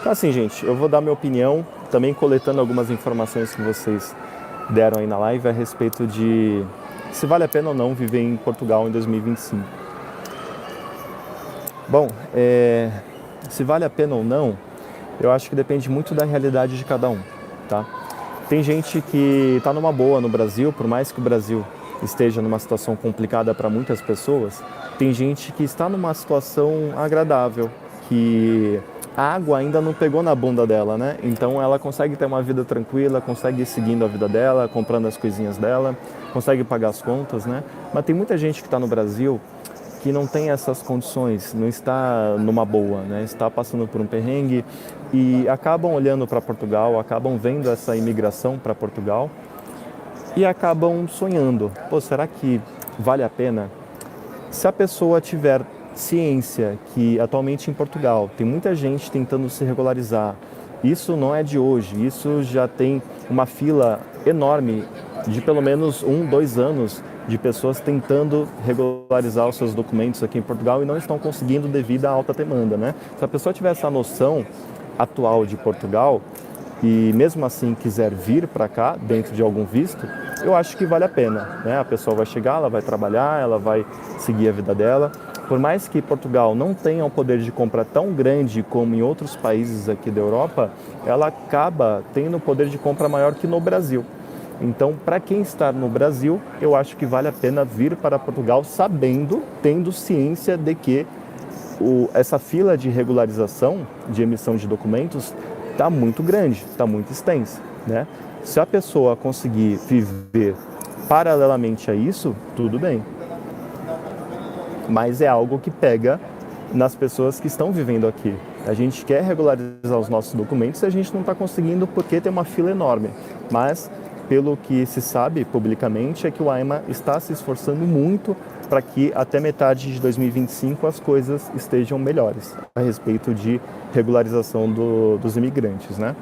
Então, assim, gente, eu vou dar minha opinião, também coletando algumas informações que vocês deram aí na live a respeito de se vale a pena ou não viver em Portugal em 2025. Bom, se vale a pena ou não, eu acho que depende muito da realidade de cada um, tá? Tem gente que está numa boa no Brasil, por mais que o Brasil esteja numa situação complicada para muitas pessoas, tem gente que está numa situação agradável, que a água ainda não pegou na bunda dela, né? Então ela consegue ter uma vida tranquila, consegue ir seguindo a vida dela, comprando as coisinhas dela, consegue pagar as contas, né? Mas tem muita gente que está no Brasil que não tem essas condições, não está numa boa, né? Está passando por um perrengue e acabam olhando para Portugal, acabam vendo essa imigração para Portugal e acabam sonhando. Pô, será que vale a pena? Se a pessoa tiver ciência que atualmente em Portugal tem muita gente tentando se regularizar, isso não é de hoje, isso já tem uma fila enorme de pelo menos 1, 2 anos de pessoas tentando regularizar os seus documentos aqui em Portugal e não estão conseguindo devido à alta demanda, né? Se a pessoa tiver essa noção atual de Portugal e mesmo assim quiser vir para cá dentro de algum visto, eu acho que vale a pena, né? A pessoa vai chegar, ela vai trabalhar, ela vai seguir a vida dela. Por mais que Portugal não tenha um poder de compra tão grande como em outros países aqui da Europa, ela acaba tendo um poder de compra maior que no Brasil. Então, para quem está no Brasil, eu acho que vale a pena vir para Portugal sabendo, tendo ciência de que essa fila de regularização, de emissão de documentos, está muito grande, está muito extensa, né? Se a pessoa conseguir viver paralelamente a isso, tudo bem. Mas é algo que pega nas pessoas que estão vivendo aqui. A gente quer regularizar os nossos documentos e a gente não está conseguindo porque tem uma fila enorme. Mas, pelo que se sabe publicamente, é que o AIMA está se esforçando muito para que até metade de 2025 as coisas estejam melhores a respeito de regularização dos imigrantes, né?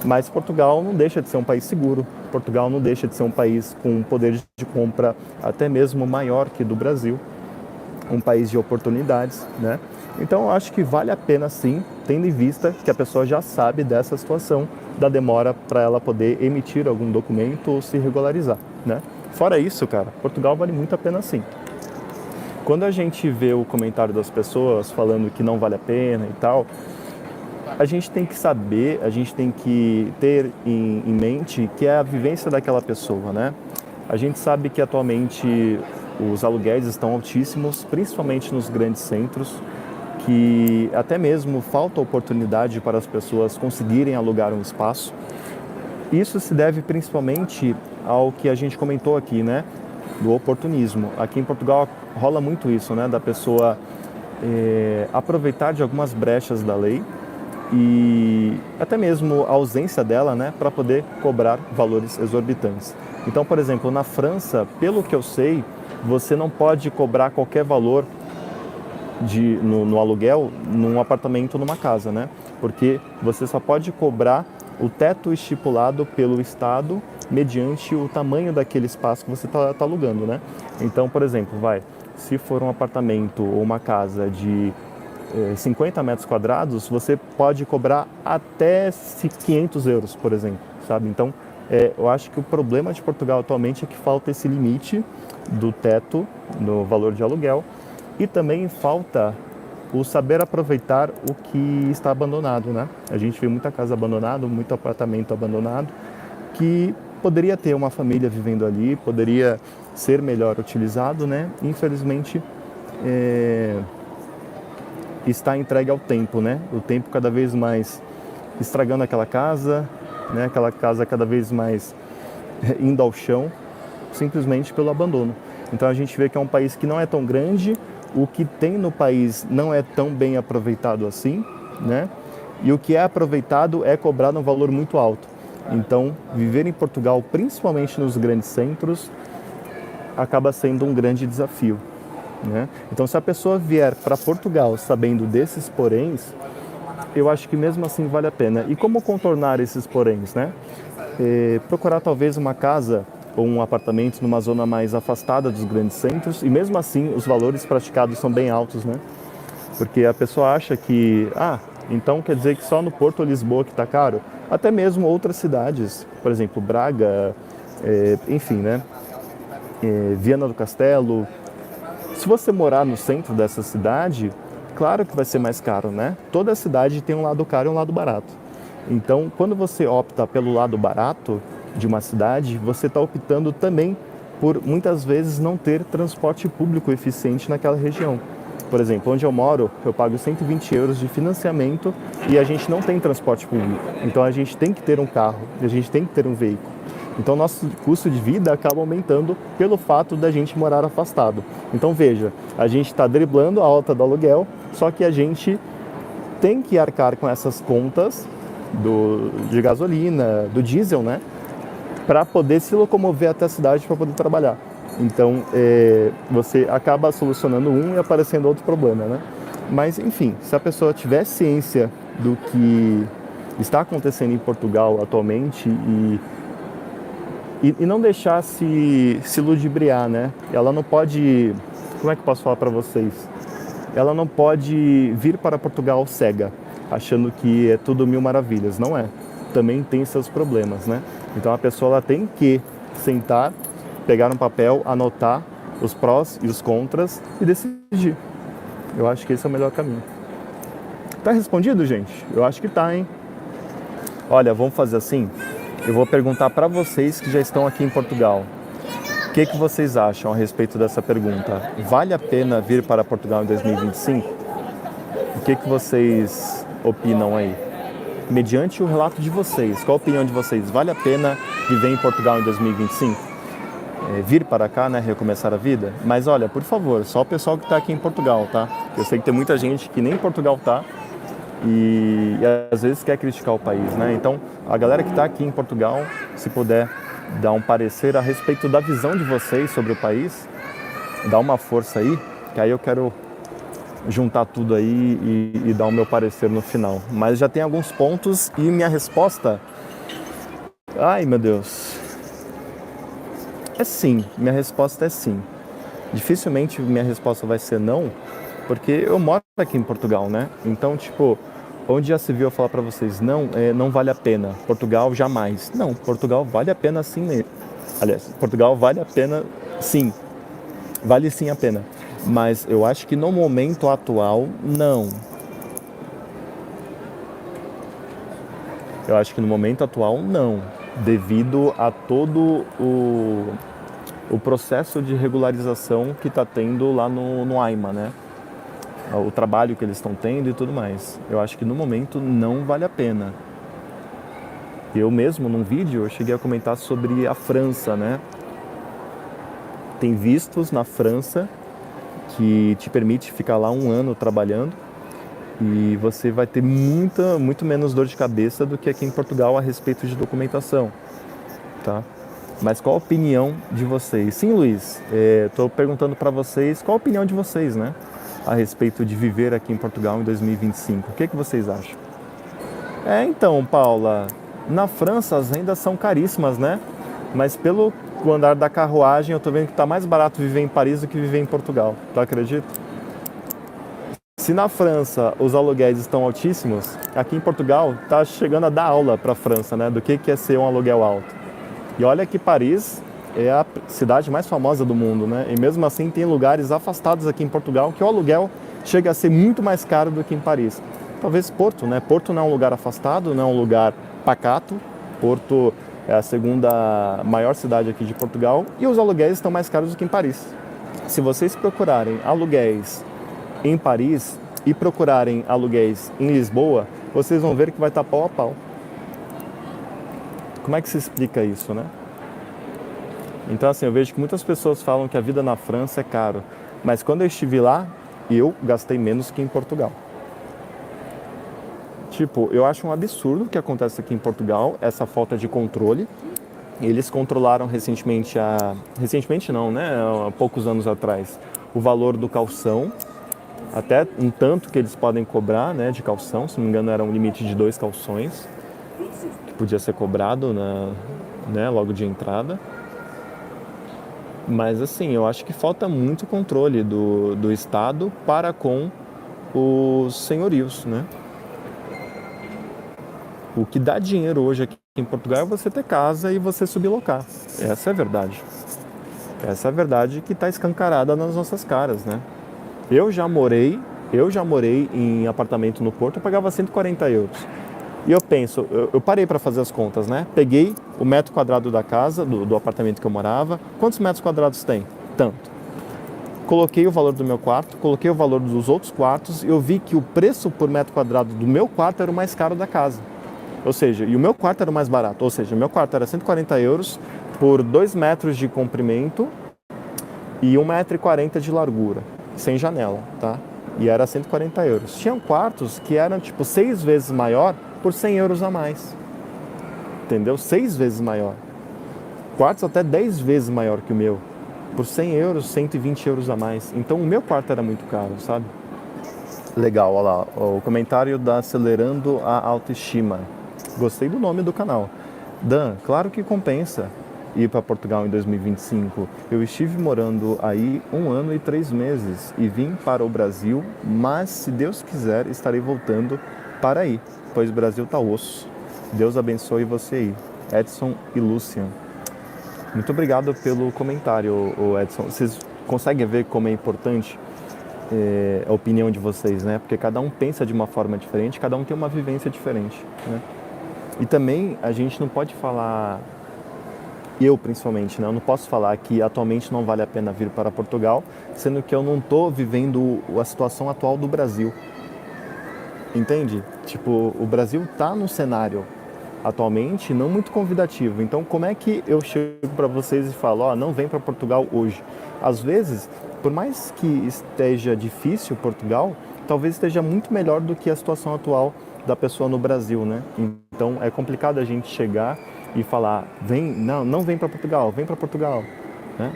Mas Portugal não deixa de ser um país seguro, Portugal não deixa de ser um país com um poder de compra até mesmo maior que do Brasil, um país de oportunidades, né? Então eu acho que vale a pena sim, tendo em vista que a pessoa já sabe dessa situação da demora para ela poder emitir algum documento ou se regularizar, né? Fora isso, cara, Portugal vale muito a pena sim. Quando a gente vê o comentário das pessoas falando que não vale a pena e tal, a gente tem que saber, a gente tem que ter em mente que é a vivência daquela pessoa, né? A gente sabe que atualmente os aluguéis estão altíssimos, principalmente nos grandes centros, que até mesmo falta oportunidade para as pessoas conseguirem alugar um espaço. Isso se deve principalmente ao que a gente comentou aqui, né? Do oportunismo. Aqui em Portugal rola muito isso, né? Da pessoa aproveitar de algumas brechas da lei e até mesmo a ausência dela, né? Para poder cobrar valores exorbitantes. Então, por exemplo, na França, pelo que eu sei, você não pode cobrar qualquer valor no aluguel num apartamento ou numa casa, né? Porque você só pode cobrar o teto estipulado pelo Estado mediante o tamanho daquele espaço que você está alugando, né? Então, por exemplo, se for um apartamento ou uma casa de 50 metros quadrados, você pode cobrar até 500 euros, por exemplo, sabe? Então, eu acho que o problema de Portugal atualmente é que falta esse limite do teto no valor de aluguel e também falta o saber aproveitar o que está abandonado, né? A gente vê muita casa abandonada, muito apartamento abandonado, que poderia ter uma família vivendo ali, poderia ser melhor utilizado, né? Infelizmente, está entregue ao tempo, né? O tempo cada vez mais estragando aquela casa, né? Aquela casa cada vez mais indo ao chão, simplesmente pelo abandono. Então a gente vê que é um país que não é tão grande, o que tem no país não é tão bem aproveitado assim, né? E o que é aproveitado é cobrado um valor muito alto. Então, viver em Portugal, principalmente nos grandes centros, acaba sendo um grande desafio, né? Então, se a pessoa vier para Portugal sabendo desses poréns, eu acho que mesmo assim vale a pena. E como contornar esses poréns, né? Procurar talvez uma casa ou um apartamento numa zona mais afastada dos grandes centros, e mesmo assim os valores praticados são bem altos, né? Porque a pessoa acha que, Então quer dizer que só no Porto ou Lisboa que está caro? Até mesmo outras cidades, por exemplo, Braga, enfim, né? Viana do Castelo. Se você morar no centro dessa cidade, claro que vai ser mais caro, né? Toda cidade tem um lado caro e um lado barato. Então, quando você opta pelo lado barato de uma cidade, você está optando também por, muitas vezes, não ter transporte público eficiente naquela região. Por exemplo, onde eu moro, eu pago 120 euros de financiamento e a gente não tem transporte público. Então, a gente tem que ter um carro, a gente tem que ter um veículo. Então, nosso custo de vida acaba aumentando pelo fato da gente morar afastado. Então, veja, a gente está driblando a alta do aluguel, só que a gente tem que arcar com essas contas de gasolina, do diesel, né? Para poder se locomover até a cidade para poder trabalhar. Então, você acaba solucionando um e aparecendo outro problema, né? Mas, enfim, se a pessoa tiver ciência do que está acontecendo em Portugal atualmente e não deixar se ludibriar, né? Ela não pode... Como é que eu posso falar para vocês? Ela não pode vir para Portugal cega, achando que é tudo mil maravilhas. Não é. Também tem seus problemas, né? Então a pessoa ela tem que sentar, pegar um papel, anotar os prós e os contras e decidir. Eu acho que esse é o melhor caminho. Tá respondido, gente? Eu acho que tá, hein? Olha, vamos fazer assim. Eu vou perguntar para vocês que já estão aqui em Portugal. O que vocês acham a respeito dessa pergunta? Vale a pena vir para Portugal em 2025? O que vocês opinam aí? Mediante o relato de vocês, qual a opinião de vocês? Vale a pena viver em Portugal em 2025? Vir para cá, né? Recomeçar a vida? Mas olha, por favor, só o pessoal que está aqui em Portugal, tá? Eu sei que tem muita gente que nem em Portugal tá e às vezes quer criticar o país, né? Então, a galera que está aqui em Portugal, se puder dar um parecer a respeito da visão de vocês sobre o país, dá uma força aí, que aí eu quero juntar tudo aí e dar o meu parecer no final. Mas já tem alguns pontos e minha resposta... Ai, meu Deus. É sim, minha resposta é sim. Dificilmente minha resposta vai ser não, porque eu moro aqui em Portugal, né? Então, tipo, onde já se viu eu falar pra vocês, não, não vale a pena. Portugal, jamais. Não, Portugal vale a pena sim. Aliás, Portugal vale a pena sim. Vale sim a pena. Mas eu acho que no momento atual, não. Eu acho que no momento atual, não. Devido a todo o processo de regularização que está tendo lá no AIMA, né? O trabalho que eles estão tendo e tudo mais. Eu acho que no momento não vale a pena. Eu mesmo, num vídeo, eu cheguei a comentar sobre a França, né? Tem vistos na França que te permite ficar lá 1 ano trabalhando e você vai ter muito menos dor de cabeça do que aqui em Portugal a respeito de documentação, tá? Mas qual a opinião de vocês? Sim, Luiz, estou perguntando para vocês qual a opinião de vocês, né? A respeito de viver aqui em Portugal em 2025. O que vocês acham? Então, Paula, na França as rendas são caríssimas, né? Mas pelo andar da carruagem eu tô vendo que tá mais barato viver em Paris do que viver em Portugal. Tu acredita? Se na França os aluguéis estão altíssimos, aqui em Portugal tá chegando a dar aula para a França, né? Do que é ser um aluguel alto. E olha que Paris é a cidade mais famosa do mundo, né? E mesmo assim tem lugares afastados aqui em Portugal que o aluguel chega a ser muito mais caro do que em Paris. Talvez Porto, né? Porto não é um lugar afastado, não é um lugar pacato. Porto é a segunda maior cidade aqui de Portugal e os aluguéis estão mais caros do que em Paris. Se vocês procurarem aluguéis em Paris e procurarem aluguéis em Lisboa, vocês vão ver que vai estar pau a pau. Como é que se explica isso, né? Então, assim, eu vejo que muitas pessoas falam que a vida na França é caro, mas quando eu estive lá, eu gastei menos que em Portugal. Tipo, eu acho um absurdo o que acontece aqui em Portugal, essa falta de controle. Eles controlaram recentemente recentemente não, né? Há poucos anos atrás, o valor do calção, até um tanto que eles podem cobrar, né, de calção, se não me engano era um limite de 2 calções, que podia ser cobrado né, logo de entrada. Mas assim, eu acho que falta muito controle do Estado para com os senhorios, né? O que dá dinheiro hoje aqui em Portugal é você ter casa e você sublocar. Essa é a verdade. Essa é a verdade que está escancarada nas nossas caras, né? Eu já morei em apartamento no Porto, eu pagava 140 euros. E eu penso, eu parei para fazer as contas, né? Peguei o metro quadrado da casa, do apartamento que eu morava. Quantos metros quadrados tem? Tanto. Coloquei o valor do meu quarto, coloquei o valor dos outros quartos e eu vi que o preço por metro quadrado do meu quarto era o mais caro da casa. Ou seja, e o meu quarto era o mais barato. Ou seja, o meu quarto era 140 euros por 2 metros de comprimento e 1,40 m de largura, sem janela, tá? E era 140 euros. Tinham quartos que eram tipo 6 vezes maior por 100 euros a mais. Entendeu? 6 vezes maior. Quartos até 10 vezes maior que o meu. Por 100 euros, 120 euros a mais. Então o meu quarto era muito caro, sabe? Legal, olha lá. O comentário da Acelerando a Autoestima. Gostei do nome do canal. Dan, claro que compensa ir para Portugal em 2025. Eu estive morando aí 1 ano e 3 meses e vim para o Brasil, mas se Deus quiser estarei voltando para aí, pois o Brasil tá osso. Deus abençoe você aí. Edson e Lucian. Muito obrigado pelo comentário, Edson. Vocês conseguem ver como é importante a opinião de vocês, né? Porque cada um pensa de uma forma diferente, cada um tem uma vivência diferente, né? E também a gente não pode falar, eu principalmente, né? Eu não posso falar que atualmente não vale a pena vir para Portugal, sendo que eu não estou vivendo a situação atual do Brasil. Entende? Tipo, o Brasil está num cenário atualmente não muito convidativo. Então, como é que eu chego para vocês e falo, ó, não vem para Portugal hoje? Às vezes, por mais que esteja difícil Portugal, talvez esteja muito melhor do que a situação atual da pessoa no Brasil, né? Então, é complicado a gente chegar e falar, não vem para Portugal, vem para Portugal, né?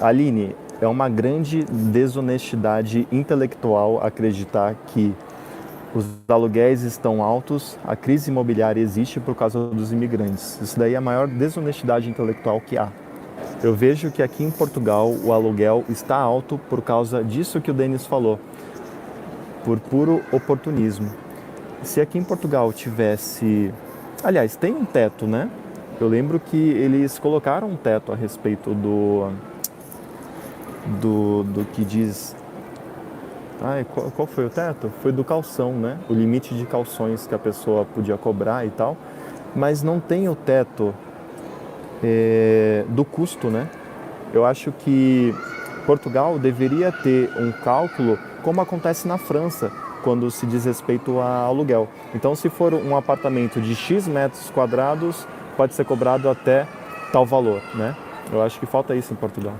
Aline, é uma grande desonestidade intelectual acreditar que os aluguéis estão altos, a crise imobiliária existe por causa dos imigrantes. Isso daí é a maior desonestidade intelectual que há. Eu vejo que aqui em Portugal o aluguel está alto por causa disso que o Denis falou, por puro oportunismo. Se aqui em Portugal tivesse... Aliás, tem um teto, né? Eu lembro que eles colocaram um teto a respeito do que diz... qual foi o teto? Foi do calção, né? O limite de calções que a pessoa podia cobrar e tal. Mas não tem o teto do custo, né? Eu acho que Portugal deveria ter um cálculo como acontece na França, quando se diz respeito a aluguel. Então, se for um apartamento de X metros quadrados, pode ser cobrado até tal valor, né? Eu acho que falta isso em Portugal.